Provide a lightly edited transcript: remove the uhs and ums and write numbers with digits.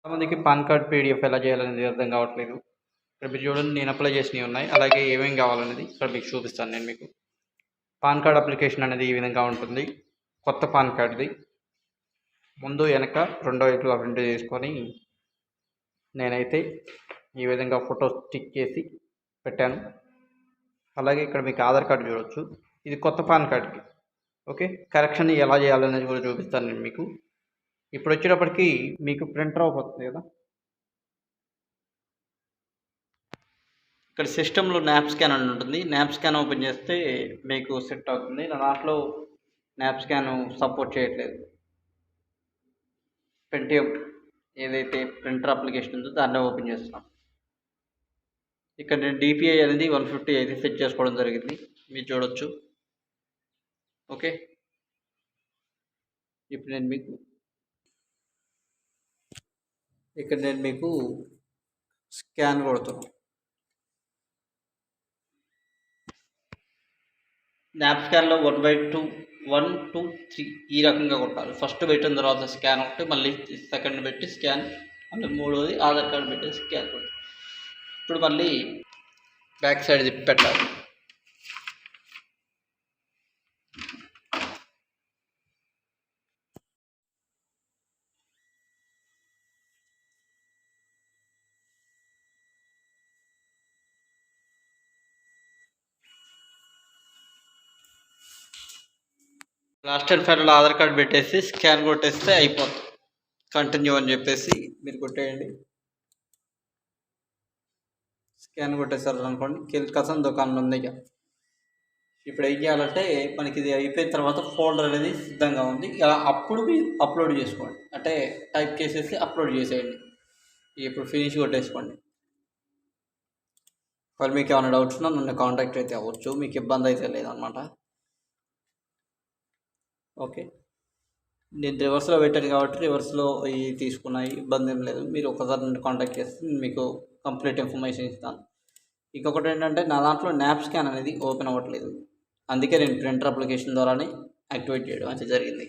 చాలామందికి pan card PDF ఎలా చేయాలనేది అర్థం కావట్లేదు. ఇక్కడ మీరు చూడండి, నేను అప్లై చేసినవి ఉన్నాయి. అలాగే ఏమేమి కావాలనేది ఇక్కడ మీకు చూపిస్తాను నేను మీకు. పాన్ కార్డ్ అప్లికేషన్ అనేది ఈ విధంగా ఉంటుంది. కొత్త పాన్ కార్డ్ది ముందు వెనక రెండో వైపులా ప్రింట్ చేసుకొని నేనైతే ఈ విధంగా ఫోటో స్టిక్ చేసి పెట్టాను. అలాగే ఇక్కడ మీకు ఆధార్ కార్డు చూడవచ్చు. ఇది కొత్త పాన్ కార్డ్కి. ఓకే, కరెక్షన్ ఎలా చేయాలనేది కూడా చూపిస్తాను నేను మీకు. ఇప్పుడు వచ్చేటప్పటికి మీకు ప్రింటర్ అవుతుంది కదా, ఇక్కడ సిస్టంలో న్యాప్ స్కాన్ అని ఉంటుంది. న్యాప్ స్కాన్ ఓపెన్ చేస్తే మీకు సెట్ అవుతుంది. నా దాంట్లో న్యాప్ స్కాన్ సపోర్ట్ చేయట్లేదు. పెంటిఎం ఏదైతే ప్రింటర్ అప్లికేషన్ ఉందో దాన్ని ఓపెన్ చేస్తున్నాం. ఇక్కడ నేను డిపిఐ అనేది 150 అయితే సెట్ చేసుకోవడం జరిగింది, మీరు చూడొచ్చు. ఓకే, ఇప్పుడు నేను మీకు ఇక్కడ స్కాన్ కొడుతున్నాను. న్యాప్ స్కాన్లో 1/2 1 2 3 ఈ రకంగా కొట్టాలి. ఫస్ట్ పెట్టిన తర్వాత స్కాన్ ఒకటి, మళ్ళీ సెకండ్ పెట్టి స్కాన్, మళ్ళీ మూడోది ఆధార్ కార్డు పెట్టి స్కాన్ కొట్టి. ఇప్పుడు మళ్ళీ బ్యాక్ సైడ్ తిప్పి పెట్టాలి. Last and final Aadhaar card పెట్టేసి స్కాన్ కొట్టేస్తే అయిపోతుంది. కంటిన్యూ అని చెప్పేసి మీరు కొట్టేయండి. స్కాన్ కొట్టేసారు అనుకోండి, కిల్కసం దుకాణంలో ఉంది. ఇక ఇప్పుడు ఏం చేయాలంటే మనకి ఇది అయిపోయిన తర్వాత ఫోల్డర్ అనేది సిద్ధంగా ఉంది. అప్పుడు మీరు అప్లోడ్ చేసుకోండి, అంటే టైప్ చేసేసి అప్లోడ్ చేసేయండి. ఇప్పుడు ఫినిష్ కొట్టేసుకోండి. వాళ్ళు మీకు ఏమైనా డౌట్స్ ఉన్నా నన్ను కాంటాక్ట్ అయితే అవ్వచ్చు, మీకు ఇబ్బంది అయితే లేదనమాట. ఓకే, నేను రివర్స్లో పెట్టాను కాబట్టి రివర్స్లో ఇవి తీసుకున్నాయి, ఇబ్బంది ఏం లేదు. మీరు ఒకసారి నన్ను కాంటాక్ట్ చేస్తే మీకు కంప్లీట్ ఇన్ఫర్మేషన్ ఇస్తాను. ఇంకొకటి ఏంటంటే నా దాంట్లో న్యాప్ స్కాన్ అనేది ఓపెన్ అవ్వట్లేదు, అందుకే నేను ప్రింటర్ అప్లికేషన్ ద్వారానే యాక్టివేట్ చేయడం అయితే జరిగింది.